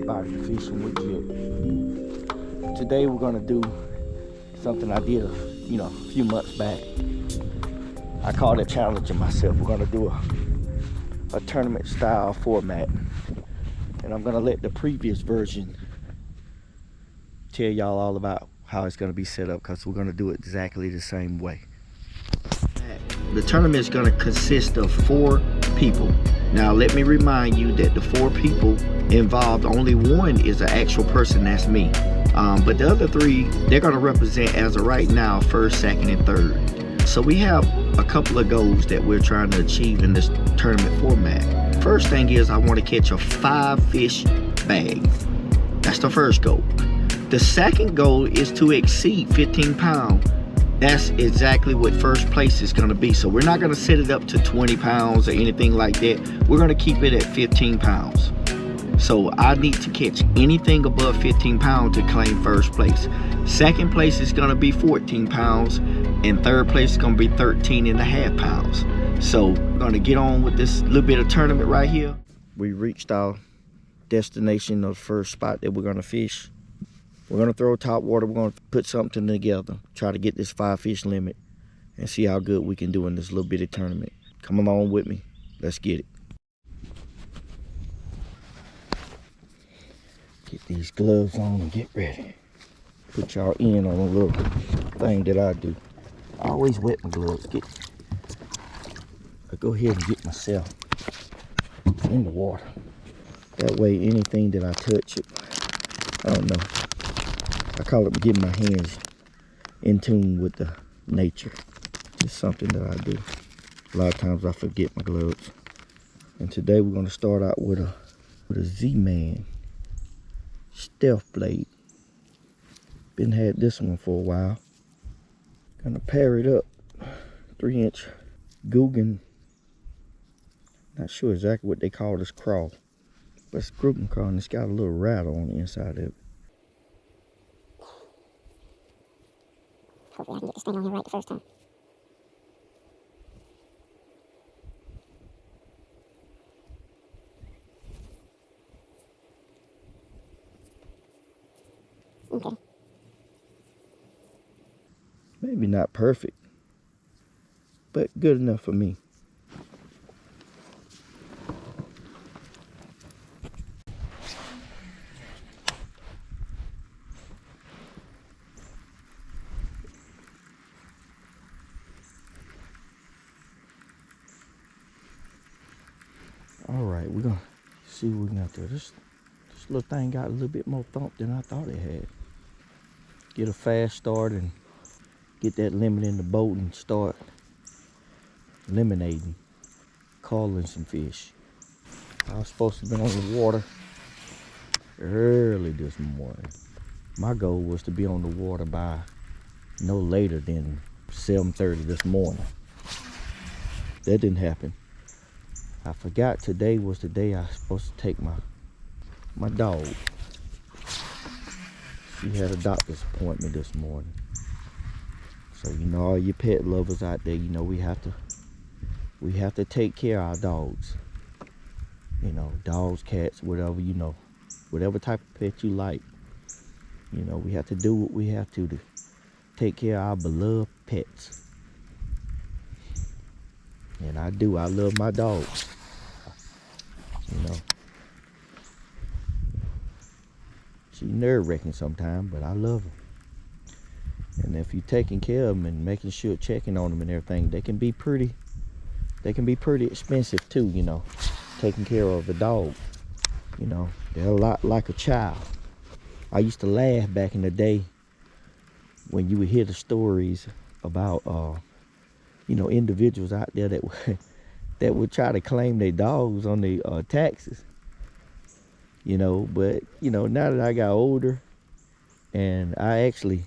everybody to Fishing with Jett. Today we're gonna do something I did a few months back. I called it challenging myself. We're gonna do a tournament style format, and I'm gonna let the previous version tell y'all all about how it's gonna be set up, because we're gonna do it exactly the same way. The tournament is gonna consist of 4 people. Now let me remind you that the 4 people involved, only one is an actual person, that's me. But the other 3, they're gonna represent, as of right now, 1st, 2nd, and 3rd. So we have a couple of goals that we're trying to achieve in this tournament format. First thing is, I want to catch a 5-fish bag. That's the first goal. The second goal is to exceed 15 pounds. That's exactly what first place is going to be. So we're not going to set it up to 20 pounds or anything like that. We're going to keep it at 15 pounds. So I need to catch anything above 15 pounds to claim first place. Second place is going to be 14 pounds. And third place is going to be 13.5 pounds. So we're going to get on with this little bit of tournament right here. We reached our destination of the first spot that we're going to fish. We're going to throw top water. We're going to put something together, try to get this 5-fish limit, and see how good we can do in this little bitty tournament. Come along with me. Let's get it. Get these gloves on and get ready. Put y'all in on a little thing that I do. I always wet my gloves. I go ahead and get myself in the water. That way anything that I touch, I don't know. I call it getting my hands in tune with the nature. Just something that I do. A lot of times I forget my gloves. And today we're going to start out with a Z-Man Stealth Blade. Been had this one for a while. Gonna pair it up. 3-inch Guggen. Not sure exactly what they call this crawl, but it's Guggen crawl, and it's got a little rattle on the inside of it. Hopefully I can get this thing on here right the first time. Okay. Maybe not perfect, but good enough for me. All right, we're gonna see what we got there. This little thing got a little bit more thump than I thought it had. Get a fast start and get that limit in the boat and start eliminating, calling some fish. I was supposed to be on the water early this morning. My goal was to be on the water by no later than 7:30 this morning. That didn't happen. I forgot today was the day I was supposed to take my dog. She had a doctor's appointment this morning. So all you pet lovers out there, we have to take care of our dogs. Dogs, cats, whatever, whatever type of pet you like. We have to do what we have to take care of our beloved pets. And I do. I love my dogs. She nerve-wracking sometimes, but I love her. And if you're taking care of them and making sure, checking on them and everything, they can be pretty expensive too, taking care of a dog. They're a lot like a child. I used to laugh back in the day when you would hear the stories about individuals out there that would try to claim their dogs on their taxes. But now that I got older and I actually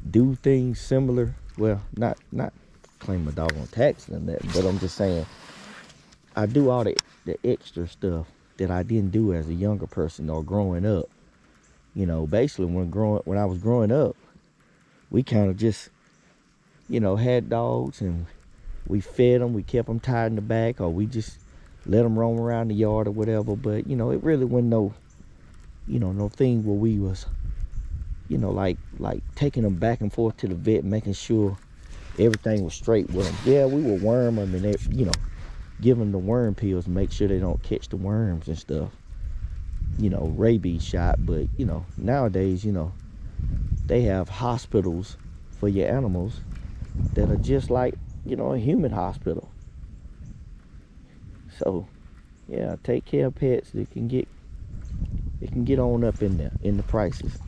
do things similar, well, not claim my dog on taxes and that, but I'm just saying I do all the extra stuff that I didn't do as a younger person or growing up. Basically when I was growing up, we kind of just had dogs and we fed them, we kept them tied in the back, or we just let them roam around the yard or whatever. But it really wasn't You know, no thing where we was, you know, like taking them back and forth to the vet, making sure everything was straight with them. Yeah, we would worm them and they, you know, give them the worm pills to make sure they don't catch the worms and stuff. You know, rabies shot. But you know, nowadays, you know, they have hospitals for your animals that are just like, you know, a human hospital. So yeah, take care of pets. It can get on up in there in the prices.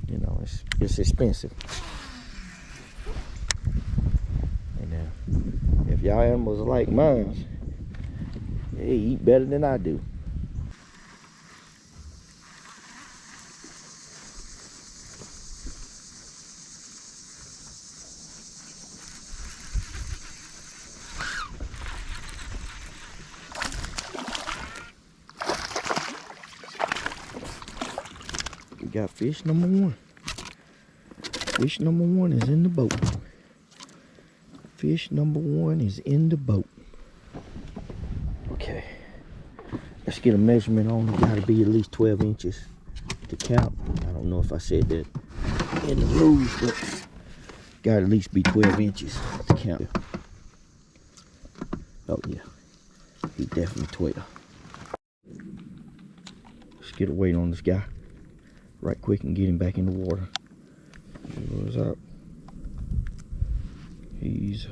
You know, it's expensive. And if y'all animals are like mine, they eat better than I do. We got fish number one. Fish number one is in the boat. Fish number one is in the boat. Okay, let's get a measurement on it. Gotta be at least 12 inches to count. I don't know if I said that in the rules, but gotta at least be 12 inches to count. Oh yeah, he's definitely 12. Let's get a weight on this guy right quick and get him back in the water. What's up? He's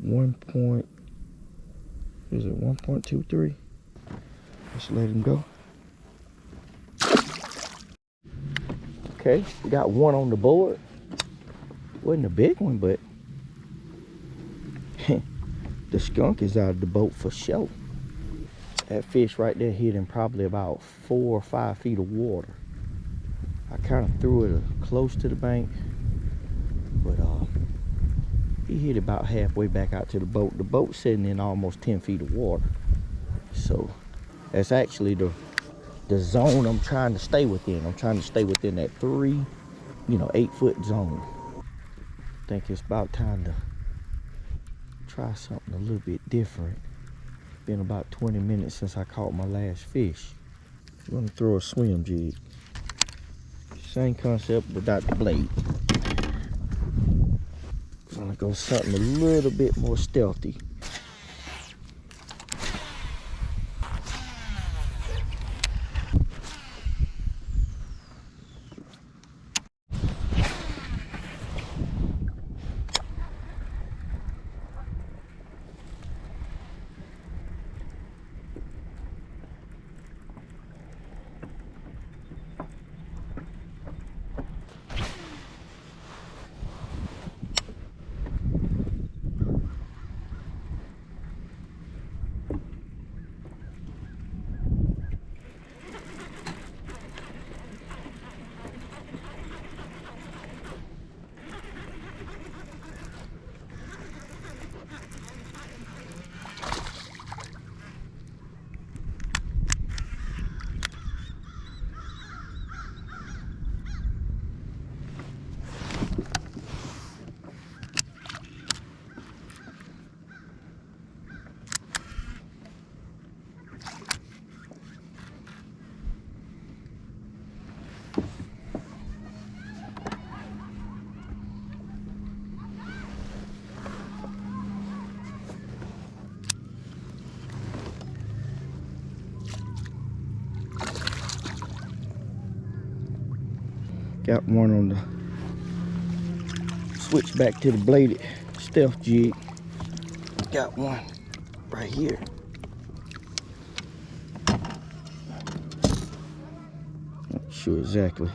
1.23? Let's let him go. Okay, we got one on the board. Wasn't a big one, but the skunk is out of the boat for sure. That fish right there hit him probably about 4 or 5 feet of water. I kind of threw it close to the bank, but he hit about halfway back out to the boat. The boat's sitting in almost 10 feet of water. So that's actually the zone I'm trying to stay within. I'm trying to stay within that 8 foot zone. I think it's about time to try something a little bit different. Been about 20 minutes since I caught my last fish. I'm gonna throw a swim jig. Same concept without the blade. I'm gonna go something a little bit more stealthy. Got one on the switch back to the bladed stealth jig. Got one right here. Not sure exactly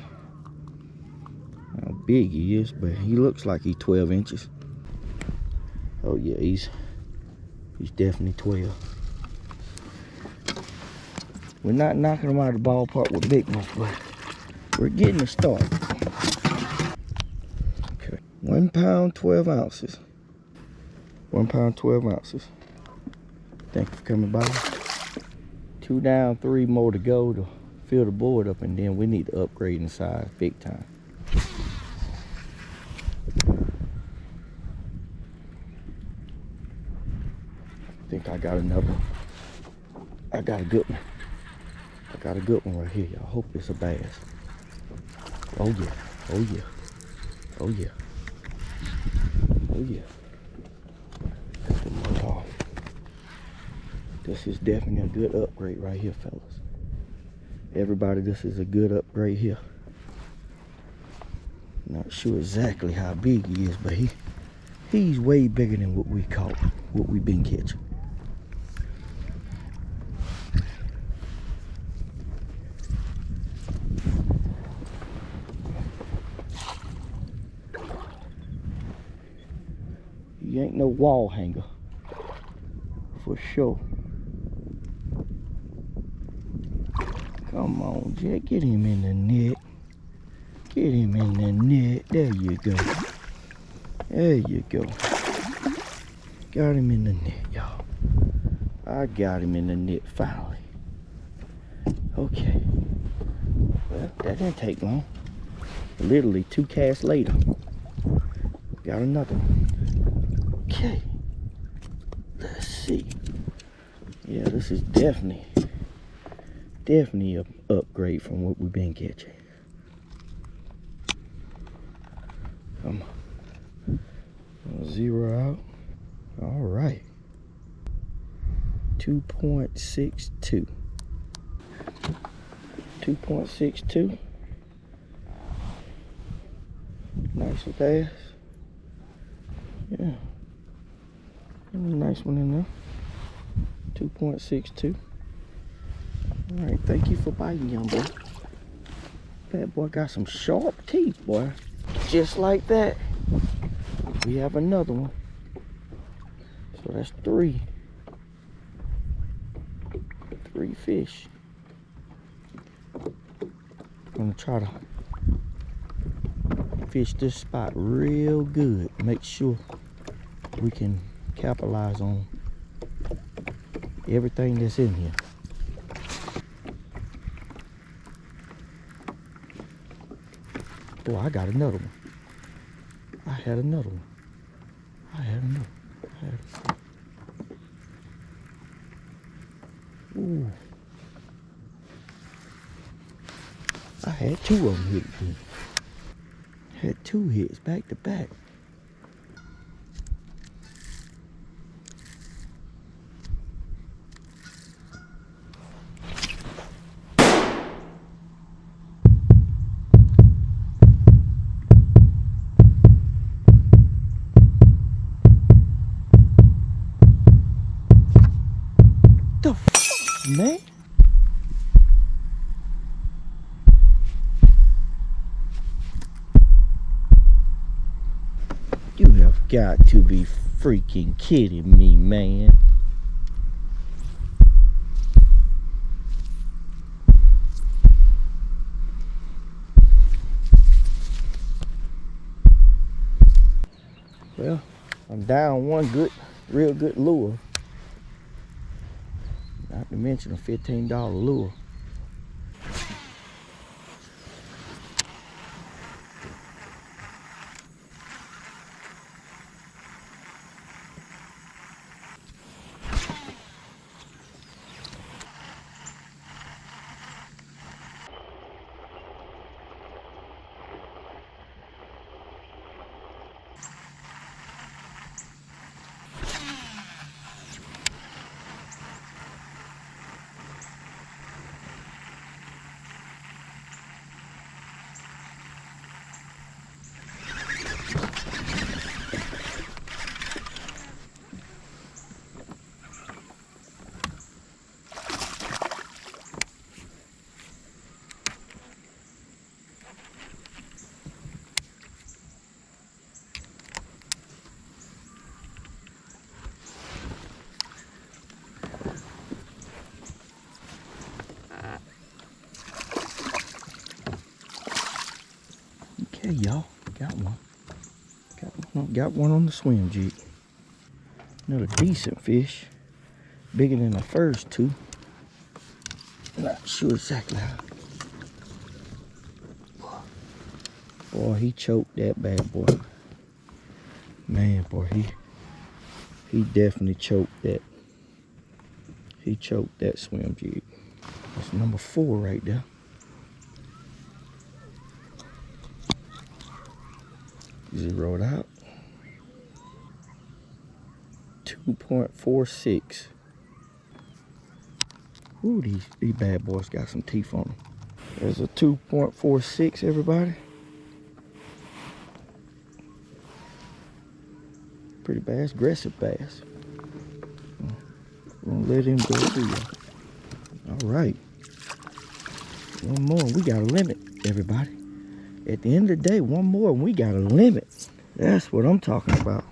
how big he is, but he looks like he's 12 inches. Oh yeah, he's definitely 12. We're not knocking him out of the ballpark with big ones, but we're getting a start. Okay, 1 pound, 12 ounces. 1 pound, 12 ounces. Thank you for coming by. 2 down, 3 more to go to fill the board up, and then we need to upgrade in size big time. I think I got another. I got a good one. I got a good one right here, y'all. Hope it's a bass. Oh yeah, oh yeah, oh yeah, oh yeah. Oh, this is definitely a good upgrade right here, fellas. Everybody, this is a good upgrade here. Not sure exactly how big he is, but he's way bigger than what we caught, what we've been catching. He ain't no wall hanger, for sure. Come on, Jett, get him in the net. Get him in the net. There you go. There you go. Got him in the net, y'all. I got him in the net finally. Okay. Well, that didn't take long. Literally 2 casts later. Got another one. Okay. Let's see. Yeah, this is definitely an upgrade from what we've been catching. Come on. Zero out. All right. 2.62. 2.62. Nice bass. Yeah. Nice one in there. 2.62. All right, thank you for biting, young boy. That boy got some sharp teeth, boy. Just like that. We have another one. So that's 3. 3 fish. I'm gonna try to fish this spot real good. Make sure we can capitalize on everything that's in here. Boy, I got another one. I had another one. Ooh. I had 2 of them hit me. Had 2 hits back to back. The f, man? You have got to be freaking kidding me, man. Well, I'm down one real good lure. Not to mention a $15 lure. Okay, y'all, got one. Got one on the swim jig. Another decent fish, bigger than the first 2. Not sure exactly how. Boy, he choked that bad boy. Man, boy, he definitely choked that. He choked that swim jig. That's That's number 4 right there. Zero it out. 2.46. Ooh, these bad boys got some teeth on them. There's a 2.46, everybody. Pretty bass, aggressive bass. We're gonna let him go through. All right. One more, we got a limit, everybody. At the end of the day, one more and we got a limit. That's what I'm talking about.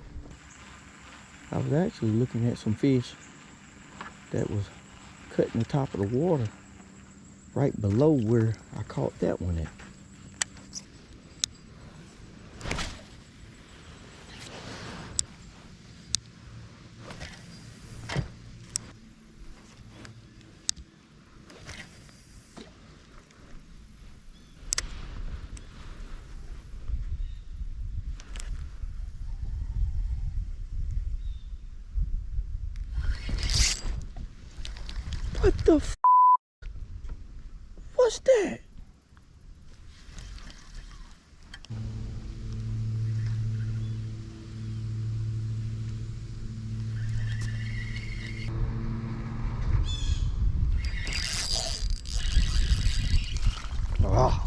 I was actually looking at some fish that was cutting the top of the water right below where I caught that one at. What the f? What's that?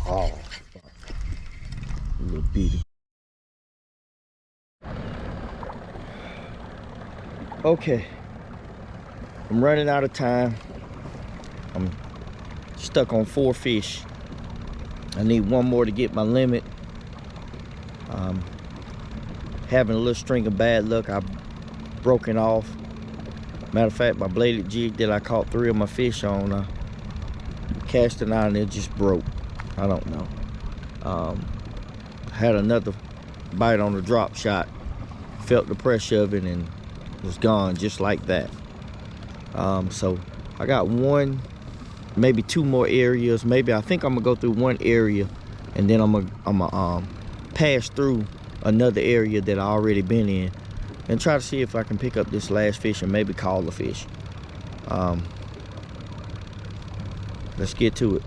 Oh, a little bitty. Okay, I'm running out of time. I'm stuck on 4 fish. I need one more to get my limit. Having a little string of bad luck. I've broken off. Matter of fact, my bladed jig that I caught 3 of my fish on, cast it out and it just broke. I don't know. Had another bite on the drop shot. Felt the pressure of it and was gone just like that. So I got 1, maybe 2 more areas. Maybe I think I'm gonna go through 1 area and then I'm gonna pass through another area that I already been in and try to see if I can pick up this last fish and maybe call the fish. Let's get to it.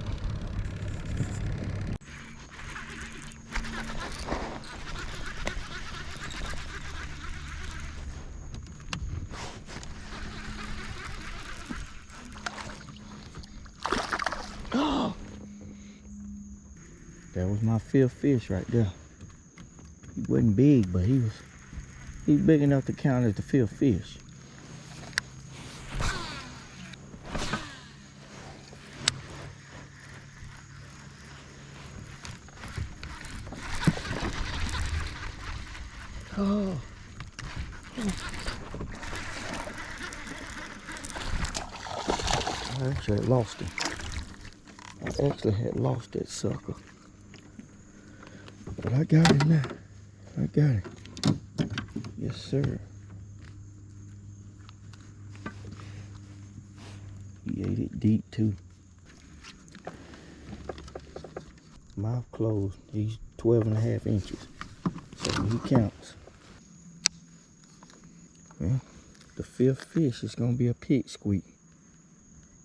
That was my 5th fish right there. He wasn't big, but he was big enough to count as the 5th fish. Oh. I actually had lost him. I actually had lost that sucker. But I got him now. I got him. Yes, sir. He ate it deep too. Mouth closed. He's 12.5 inches. So he counts. Well, the 5th fish is gonna be a pig squeak.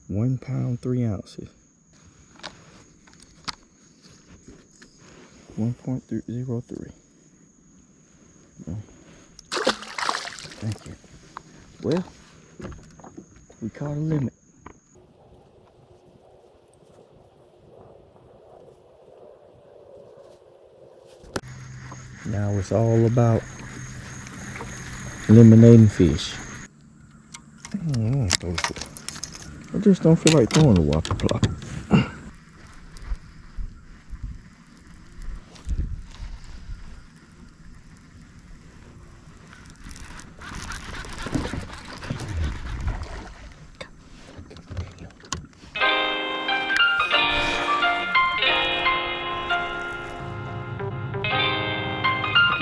1 pound, 3 ounces. 1.03. Thank you. Well, we caught a limit. Now it's all about eliminating fish. I just don't feel like throwing the whopper plop.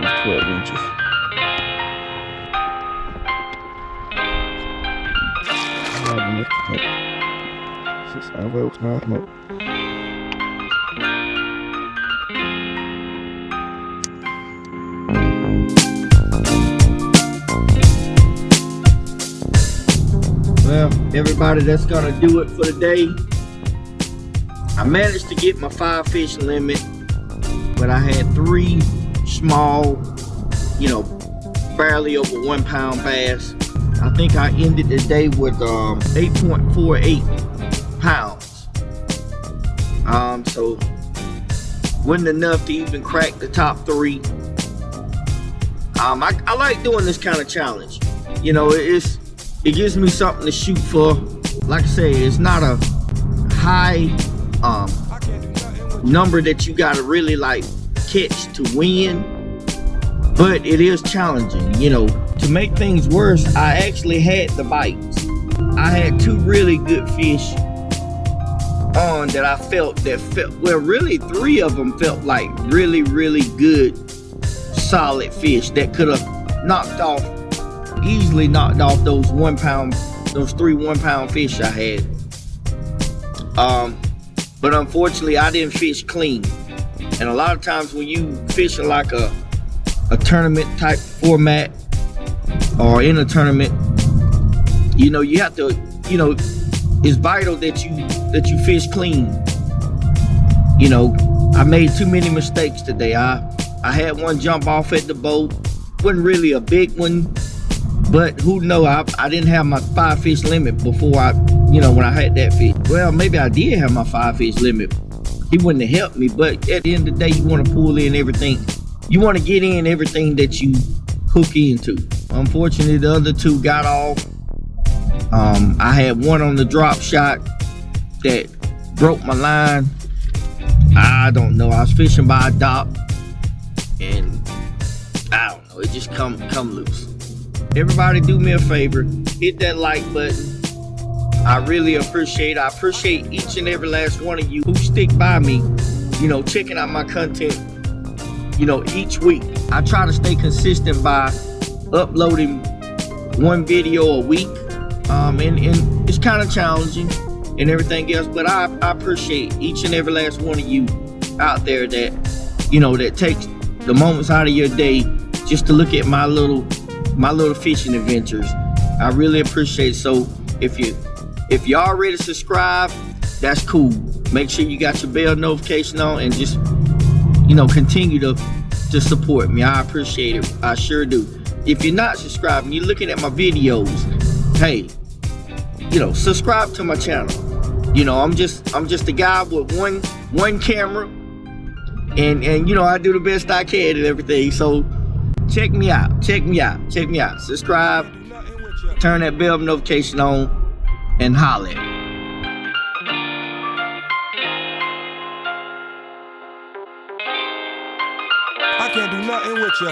It's 12 inches. Well, everybody, that's gonna do it for the day. I managed to get my 5 fish limit, but I had 3 small, barely over 1 pound bass. I think I ended the day with 8.48 pounds. So wasn't enough to even crack the top 3. I like doing this kind of challenge. It gives me something to shoot for. Like I say, it's not a high number that you gotta really like catch to win, but it is challenging. To make things worse, I actually had the bites. I had 2 really good fish on that I felt well, really 3 of them felt like really, really good, solid fish that could have easily knocked off those 3 1 pound fish I had. But unfortunately I didn't fish clean. And a lot of times when you fish in like a tournament type format or in a tournament, you have to, it's vital that you fish clean. I made too many mistakes today. I had one jump off at the boat. Wasn't really a big one, but who knows? I didn't have my 5 fish limit before when I had that fish. Well, maybe I did have my 5 fish limit. He wouldn't have helped me, but at the end of the day, you want to pull in everything. You want to get in everything that you hook into. Unfortunately, the other 2 got off. I had one on the drop shot that broke my line. I don't know. I was fishing by a dock, and I don't know. It just come loose. Everybody, do me a favor. Hit that like button. I really appreciate it. I appreciate each and every last one of you who stick by me, checking out my content, each week. I try to stay consistent by uploading 1 video a week. And it's kind of challenging and everything else, but I appreciate each and every last one of you out there that, that takes the moments out of your day just to look at my little fishing adventures. I really appreciate it. So if you already subscribed, that's cool. Make sure you got your bell notification on and just, continue to support me. I appreciate it. I sure do. If you're not subscribed and you're looking at my videos, hey, subscribe to my channel. I'm just a guy with one camera, and I do the best I can and everything. So check me out. Subscribe, turn that bell notification on, and holler. I can't do nothing with you.